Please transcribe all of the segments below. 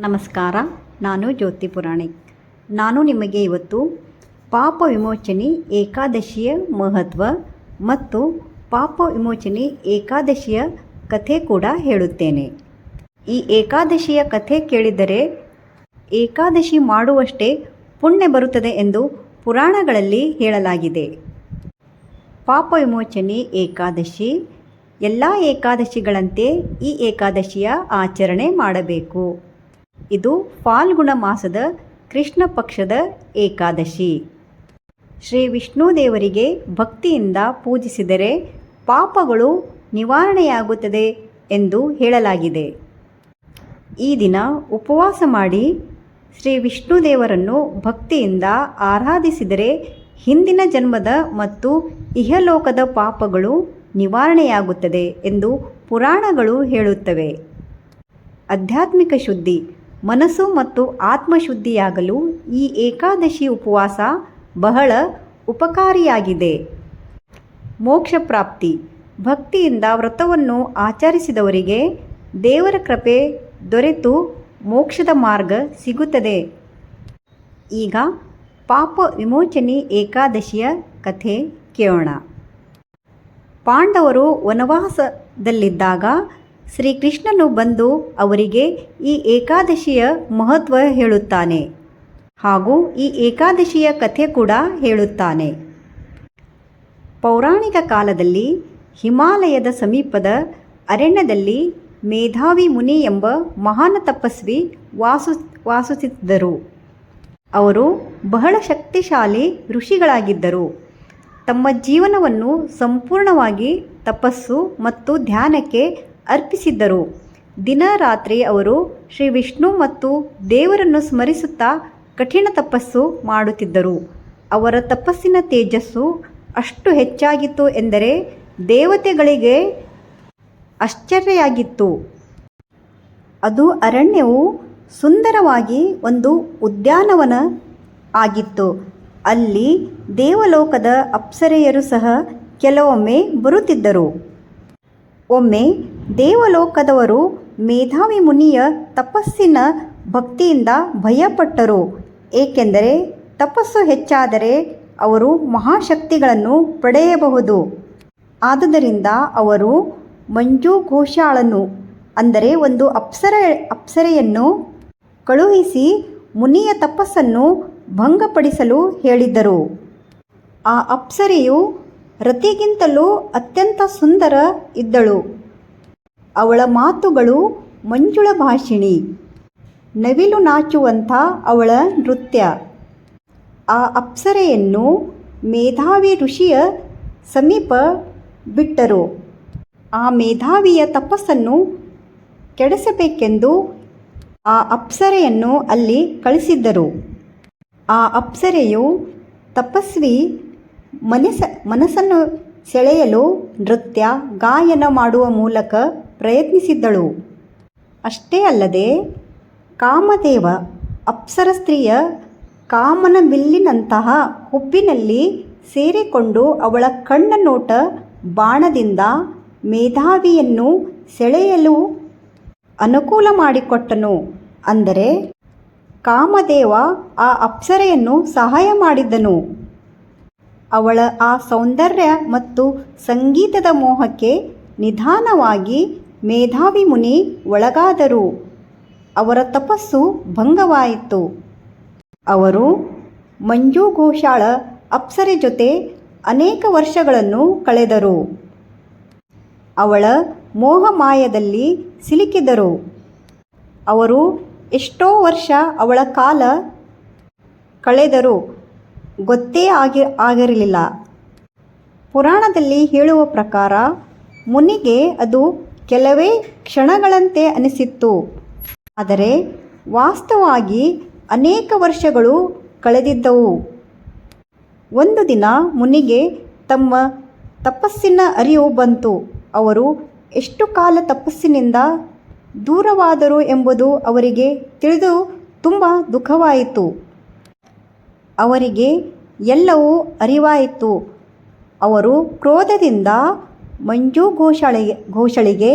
ನಮಸ್ಕಾರ. ನಾನು ಜ್ಯೋತಿ ಪುರಾಣಿಕ್. ನಾನು ನಿಮಗೆ ಇವತ್ತು ಪಾಪ ವಿಮೋಚನೆ ಏಕಾದಶಿಯ ಮಹತ್ವ ಮತ್ತು ಪಾಪ ವಿಮೋಚನೆ ಏಕಾದಶಿಯ ಕಥೆ ಕೂಡ ಹೇಳುತ್ತೇನೆ. ಈ ಏಕಾದಶಿಯ ಕಥೆ ಕೇಳಿದರೆ ಏಕಾದಶಿ ಮಾಡುವಷ್ಟೇ ಪುಣ್ಯ ಬರುತ್ತದೆ ಎಂದು ಪುರಾಣಗಳಲ್ಲಿ ಹೇಳಲಾಗಿದೆ. ಪಾಪ ವಿಮೋಚನೆ ಏಕಾದಶಿ ಎಲ್ಲ ಏಕಾದಶಿಗಳಂತೆ ಈ ಏಕಾದಶಿಯ ಆಚರಣೆ ಮಾಡಬೇಕು. ಇದು ಫಾಲ್ಗುಣ ಮಾಸದ ಕೃಷ್ಣ ಪಕ್ಷದ ಏಕಾದಶಿ. ಶ್ರೀ ವಿಷ್ಣು ದೇವರಿಗೆ ಭಕ್ತಿಯಿಂದ ಪೂಜಿಸಿದರೆ ಪಾಪಗಳು ನಿವಾರಣೆಯಾಗುತ್ತದೆ ಎಂದು ಹೇಳಲಾಗಿದೆ. ಈ ದಿನ ಉಪವಾಸ ಮಾಡಿ ಶ್ರೀ ವಿಷ್ಣು ದೇವರನ್ನು ಭಕ್ತಿಯಿಂದ ಆರಾಧಿಸಿದರೆ ಹಿಂದಿನ ಜನ್ಮದ ಮತ್ತು ಇಹಲೋಕದ ಪಾಪಗಳು ನಿವಾರಣೆಯಾಗುತ್ತದೆ ಎಂದು ಪುರಾಣಗಳು ಹೇಳುತ್ತವೆ. ಆಧ್ಯಾತ್ಮಿಕ ಶುದ್ಧಿ, ಮನಸ್ಸು ಮತ್ತು ಆತ್ಮಶುದ್ಧಿಯಾಗಲು ಈ ಏಕಾದಶಿ ಉಪವಾಸ ಬಹಳ ಉಪಕಾರಿಯಾಗಿದೆ. ಮೋಕ್ಷ ಪ್ರಾಪ್ತಿ, ಭಕ್ತಿಯಿಂದ ವ್ರತವನ್ನು ಆಚರಿಸಿದವರಿಗೆ ದೇವರ ಕೃಪೆ ದೊರೆತು ಮೋಕ್ಷದ ಮಾರ್ಗ ಸಿಗುತ್ತದೆ. ಈಗ ಪಾಪ ವಿಮೋಚನೆ ಏಕಾದಶಿಯ ಕಥೆ ಕೇಳೋಣ. ಪಾಂಡವರು ವನವಾಸದಲ್ಲಿದ್ದಾಗ ಶ್ರೀಕೃಷ್ಣನು ಬಂದು ಅವರಿಗೆ ಈ ಏಕಾದಶಿಯ ಮಹತ್ವ ಹೇಳುತ್ತಾನೆ ಹಾಗೂ ಈ ಏಕಾದಶಿಯ ಕಥೆ ಕೂಡ ಹೇಳುತ್ತಾನೆ. ಪೌರಾಣಿಕ ಕಾಲದಲ್ಲಿ ಹಿಮಾಲಯದ ಸಮೀಪದ ಅರಣ್ಯದಲ್ಲಿ ಮೇಧಾವಿ ಮುನಿ ಎಂಬ ಮಹಾನ್ ತಪಸ್ವಿ ವಾಸಿಸುತ್ತಿದ್ದರು. ಅವರು ಬಹಳ ಶಕ್ತಿಶಾಲಿ ಋಷಿಗಳಾಗಿದ್ದರು. ತಮ್ಮ ಜೀವನವನ್ನು ಸಂಪೂರ್ಣವಾಗಿ ತಪಸ್ಸು ಮತ್ತು ಧ್ಯಾನಕ್ಕೆ ಅರ್ಪಿಸಿದ್ದರು. ದಿನ ರಾತ್ರಿ ಅವರು ಶ್ರೀ ವಿಷ್ಣು ಮತ್ತು ದೇವರನ್ನು ಸ್ಮರಿಸುತ್ತಾ ಕಠಿಣ ತಪಸ್ಸು ಮಾಡುತ್ತಿದ್ದರು. ಅವರ ತಪಸ್ಸಿನ ತೇಜಸ್ಸು ಅಷ್ಟು ಹೆಚ್ಚಾಗಿತ್ತು ಎಂದರೆ ದೇವತೆಗಳಿಗೆ ಆಶ್ಚರ್ಯವಾಗಿತ್ತು. ಅದು ಅರಣ್ಯವು ಸುಂದರವಾಗಿ ಒಂದು ಉದ್ಯಾನವನ ಆಗಿತ್ತು. ಅಲ್ಲಿ ದೇವಲೋಕದ ಅಪ್ಸರೆಯರು ಸಹ ಕೆಲವೊಮ್ಮೆ ಬರುತ್ತಿದ್ದರು. ಒಮ್ಮೆ ದೇವಲೋಕದವರು ಮೇಧಾವಿ ಮುನಿಯ ತಪಸ್ಸಿನ ಭಕ್ತಿಯಿಂದ ಭಯಪಟ್ಟರು. ಏಕೆಂದರೆ ತಪಸ್ಸು ಹೆಚ್ಚಾದರೆ ಅವರು ಮಹಾಶಕ್ತಿಗಳನ್ನು ಪಡೆಯಬಹುದು. ಆದುದರಿಂದ ಅವರು ಮಂಜು ಘೋಷಾಳನು ಅಂದರೆ ಒಂದು ಅಪ್ಸರೆಯನ್ನು ಕಳುಹಿಸಿ ಮುನಿಯ ತಪಸ್ಸನ್ನು ಭಂಗಪಡಿಸಲು ಹೇಳಿದ್ದರು. ಆ ಅಪ್ಸರೆಯು ರತಿಗಿಂತಲೂ ಅತ್ಯಂತ ಸುಂದರ ಇದ್ದಳು. ಅವಳ ಮಾತುಗಳು ಮಂಜುಳ ಭಾಷಿಣಿ, ನವಿಲು ನಾಚುವಂಥ ಅವಳ ನೃತ್ಯ. ಆ ಅಪ್ಸರೆಯನ್ನು ಮೇಧಾವಿ ಋಷಿಯ ಸಮೀಪ ಬಿಟ್ಟರು. ಆ ಮೇಧಾವಿಯ ತಪಸ್ಸನ್ನು ಕೆಡಿಸಬೇಕೆಂದು ಆ ಅಪ್ಸರೆಯನ್ನು ಅಲ್ಲಿ ಕಳಿಸಿದ್ದರು. ಆ ಅಪ್ಸರೆಯು ತಪಸ್ವಿ ಮನಸ್ಸನ್ನು ಸೆಳೆಯಲು ನೃತ್ಯ ಗಾಯನ ಮಾಡುವ ಮೂಲಕ ಪ್ರಯತ್ನಿಸಿದ್ದಳು. ಅಷ್ಟೇ ಅಲ್ಲದೆ ಕಾಮದೇವ ಅಪ್ಸರ ಸ್ತ್ರೀಯ ಕಾಮನ ಬಿಲ್ಲಿನಂತಹ ಹುಬ್ಬಿನಲ್ಲಿ ಸೇರಿಕೊಂಡು ಅವಳ ಕಣ್ಣ ನೋಟ ಬಾಣದಿಂದ ಮೇಧಾವಿಯನ್ನು ಸೆಳೆಯಲು ಅನುಕೂಲ ಮಾಡಿಕೊಟ್ಟನು. ಅಂದರೆ ಕಾಮದೇವ ಆ ಅಪ್ಸರೆಯನ್ನು ಸಹಾಯ ಮಾಡಿದ್ದನು. ಅವಳ ಆ ಸೌಂದರ್ಯ ಮತ್ತು ಸಂಗೀತದ ಮೋಹಕ್ಕೆ ನಿಧಾನವಾಗಿ ಮೇಧಾವಿ ಮುನಿ ಒಳಗಾದರು. ಅವರ ತಪಸ್ಸು ಭಂಗವಾಯಿತು. ಅವರು ಮಂಜು ಘೋಷಾಳ ಅಪ್ಸರೆ ಜೊತೆ ಅನೇಕ ವರ್ಷಗಳನ್ನು ಕಳೆದರು. ಅವಳ ಮೋಹಮಾಯದಲ್ಲಿ ಸಿಲುಕಿದರು. ಅವರು ಎಷ್ಟೋ ವರ್ಷ ಅವಳ ಕಾಲ ಕಳೆದರೂ ಗೊತ್ತೇ ಆಗಿರಲಿಲ್ಲ. ಪುರಾಣದಲ್ಲಿ ಹೇಳುವ ಪ್ರಕಾರ ಮುನಿಗೆ ಅದು ಕೆಲವೇ ಕ್ಷಣಗಳಂತೆ ಅನಿಸಿತ್ತು. ಆದರೆ ವಾಸ್ತವವಾಗಿ ಅನೇಕ ವರ್ಷಗಳು ಕಳೆದಿದ್ದವು. ಒಂದು ದಿನ ಮುನಿಗೆ ತಮ್ಮ ತಪಸ್ಸಿನ ಅರಿವು ಬಂತು. ಅವರು ಎಷ್ಟು ಕಾಲ ತಪಸ್ಸಿನಿಂದ ದೂರವಾದರು ಎಂಬುದು ಅವರಿಗೆ ತಿಳಿದು ತುಂಬ ದುಃಖವಾಯಿತು. ಅವರಿಗೆ ಎಲ್ಲವೂ ಅರಿವಾಯಿತು. ಅವರು ಕ್ರೋಧದಿಂದ ಮಂಜು ಘೋಷಳಿಗೆ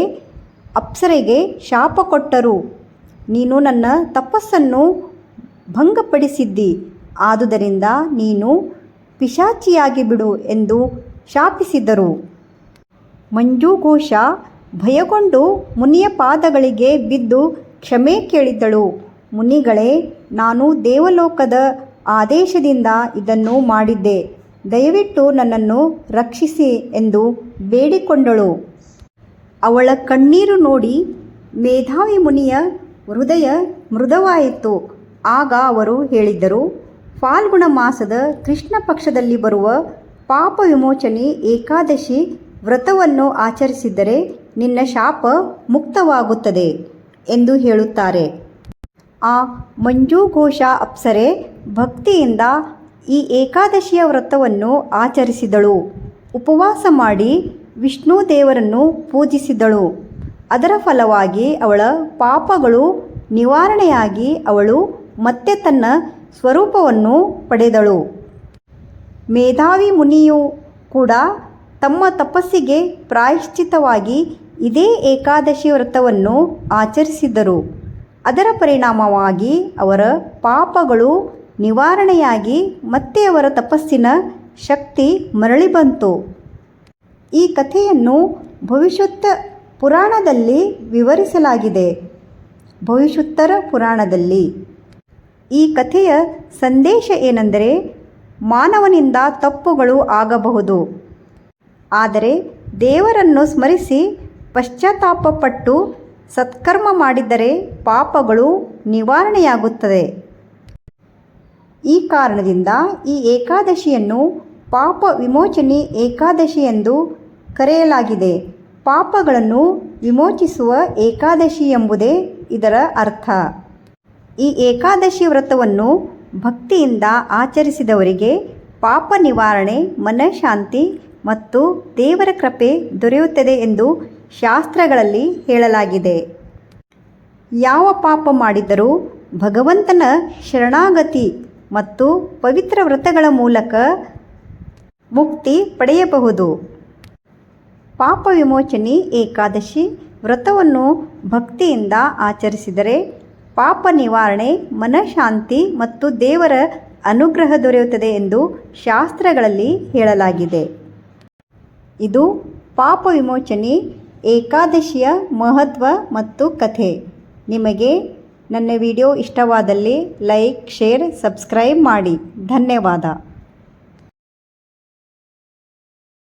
ಅಪ್ಸರೆಗೆ ಶಾಪ ಕೊಟ್ಟರು. ನೀನು ನನ್ನ ತಪಸ್ಸನ್ನು ಭಂಗಪಡಿಸಿದ್ದಿ, ಆದುದರಿಂದ ನೀನು ಪಿಶಾಚಿಯಾಗಿ ಬಿಡು ಎಂದು ಶಾಪಿಸಿದರು. ಮಂಜುಘೋಷ ಭಯಗೊಂಡು ಮುನಿಯ ಪಾದಗಳಿಗೆ ಬಿದ್ದು ಕ್ಷಮೆ ಕೇಳಿದಳು. ಮುನಿಗಳೇ, ನಾನು ದೇವಲೋಕದ ಆದೇಶದಿಂದ ಇದನ್ನು ಮಾಡಿದ್ದೆ, ದಯವಿಟ್ಟು ನನ್ನನ್ನು ರಕ್ಷಿಸಿ ಎಂದು ಬೇಡಿಕೊಂಡಳು. ಅವಳ ಕಣ್ಣೀರು ನೋಡಿ ಮೇಧಾವಿ ಮುನಿಯ ಹೃದಯ ಮೃದುವಾಯಿತು. ಆಗ ಅವರು ಹೇಳಿದರು, ಫಾಲ್ಗುಣ ಮಾಸದ ಕೃಷ್ಣ ಪಕ್ಷದಲ್ಲಿ ಬರುವ ಪಾಪ ವಿಮೋಚನೆ ಏಕಾದಶಿ ವ್ರತವನ್ನು ಆಚರಿಸಿದರೆ ನಿನ್ನ ಶಾಪ ಮುಕ್ತವಾಗುತ್ತದೆ ಎಂದು ಹೇಳುತ್ತಾರೆ. ಆ ಮಂಜುಘೋಷ ಅಪ್ಸರೆ ಭಕ್ತಿಯಿಂದ ಈ ಏಕಾದಶಿಯ ವ್ರತವನ್ನು ಆಚರಿಸಿದಳು. ಉಪವಾಸ ಮಾಡಿ ವಿಷ್ಣು ದೇವರನ್ನು ಪೂಜಿಸಿದಳು. ಅದರ ಫಲವಾಗಿ ಅವಳ ಪಾಪಗಳು ನಿವಾರಣೆಯಾಗಿ ಅವಳು ಮತ್ತೆ ತನ್ನ ಸ್ವರೂಪವನ್ನು ಪಡೆದಳು. ಮೇಧಾವಿ ಮುನಿಯು ಕೂಡ ತಮ್ಮ ತಪಸ್ಸಿಗೆ ಪ್ರಾಯಶ್ಚಿತ್ತವಾಗಿ ಇದೇ ಏಕಾದಶಿ ವ್ರತವನ್ನು ಆಚರಿಸಿದರು. ಅದರ ಪರಿಣಾಮವಾಗಿ ಅವರ ಪಾಪಗಳು ನಿವಾರಣೆಯಾಗಿ ಮತ್ತೆ ಅವರ ತಪಸ್ಸಿನ ಶಕ್ತಿ ಮರಳಿ ಬಂತು. ಈ ಕಥೆಯನ್ನು ಭವಿಷ್ಯೋತ್ತರ ಪುರಾಣದಲ್ಲಿ ವಿವರಿಸಲಾಗಿದೆ. ಭವಿಷ್ಯೋತ್ತರ ಪುರಾಣದಲ್ಲಿ ಈ ಕಥೆಯ ಸಂದೇಶ ಏನೆಂದರೆ, ಮಾನವನಿಂದ ತಪ್ಪುಗಳು ಆಗಬಹುದು, ಆದರೆ ದೇವರನ್ನು ಸ್ಮರಿಸಿ ಪಶ್ಚಾತ್ತಾಪಪಟ್ಟು ಸತ್ಕರ್ಮ ಮಾಡಿದರೆ ಪಾಪಗಳು ನಿವಾರಣೆಯಾಗುತ್ತದೆ. ಈ ಕಾರಣದಿಂದ ಈ ಏಕಾದಶಿಯನ್ನು ಪಾಪ ವಿಮೋಚನೆ ಏಕಾದಶಿ ಎಂದು ಕರೆಯಲಾಗಿದೆ. ಪಾಪಗಳನ್ನು ವಿಮೋಚಿಸುವ ಏಕಾದಶಿ ಎಂಬುದೇ ಇದರ ಅರ್ಥ. ಈ ಏಕಾದಶಿ ವ್ರತವನ್ನು ಭಕ್ತಿಯಿಂದ ಆಚರಿಸಿದವರಿಗೆ ಪಾಪ ನಿವಾರಣೆ, ಮನಃಶಾಂತಿ ಮತ್ತು ದೇವರ ಕೃಪೆ ದೊರೆಯುತ್ತದೆ ಎಂದು ಶಾಸ್ತ್ರಗಳಲ್ಲಿ ಹೇಳಲಾಗಿದೆ. ಯಾವ ಪಾಪ ಮಾಡಿದರೂ ಭಗವಂತನ ಶರಣಾಗತಿ ಮತ್ತು ಪವಿತ್ರ ವ್ರತಗಳ ಮೂಲಕ ಮುಕ್ತಿ ಪಡೆಯಬಹುದು. ಪಾಪ ವಿಮೋಚನೆ ಏಕಾದಶಿ ವ್ರತವನ್ನು ಭಕ್ತಿಯಿಂದ ಆಚರಿಸಿದರೆ ಪಾಪ ನಿವಾರಣೆ, ಮನಃಶಾಂತಿ ಮತ್ತು ದೇವರ ಅನುಗ್ರಹ ದೊರೆಯುತ್ತದೆ ಎಂದು ಶಾಸ್ತ್ರಗಳಲ್ಲಿ ಹೇಳಲಾಗಿದೆ. ಇದು ಪಾಪ ವಿಮೋಚನೆ ಏಕಾದಶಿಯ ಮಹತ್ವ ಮತ್ತು ಕಥೆ. ನಿಮಗೆ ನನ್ನ ವಿಡಿಯೋ ಇಷ್ಟವಾದಲ್ಲಿ ಲೈಕ್, ಶೇರ್, ಸಬ್ಸ್ಕ್ರೈಬ್ ಮಾಡಿ. ಧನ್ಯವಾದ.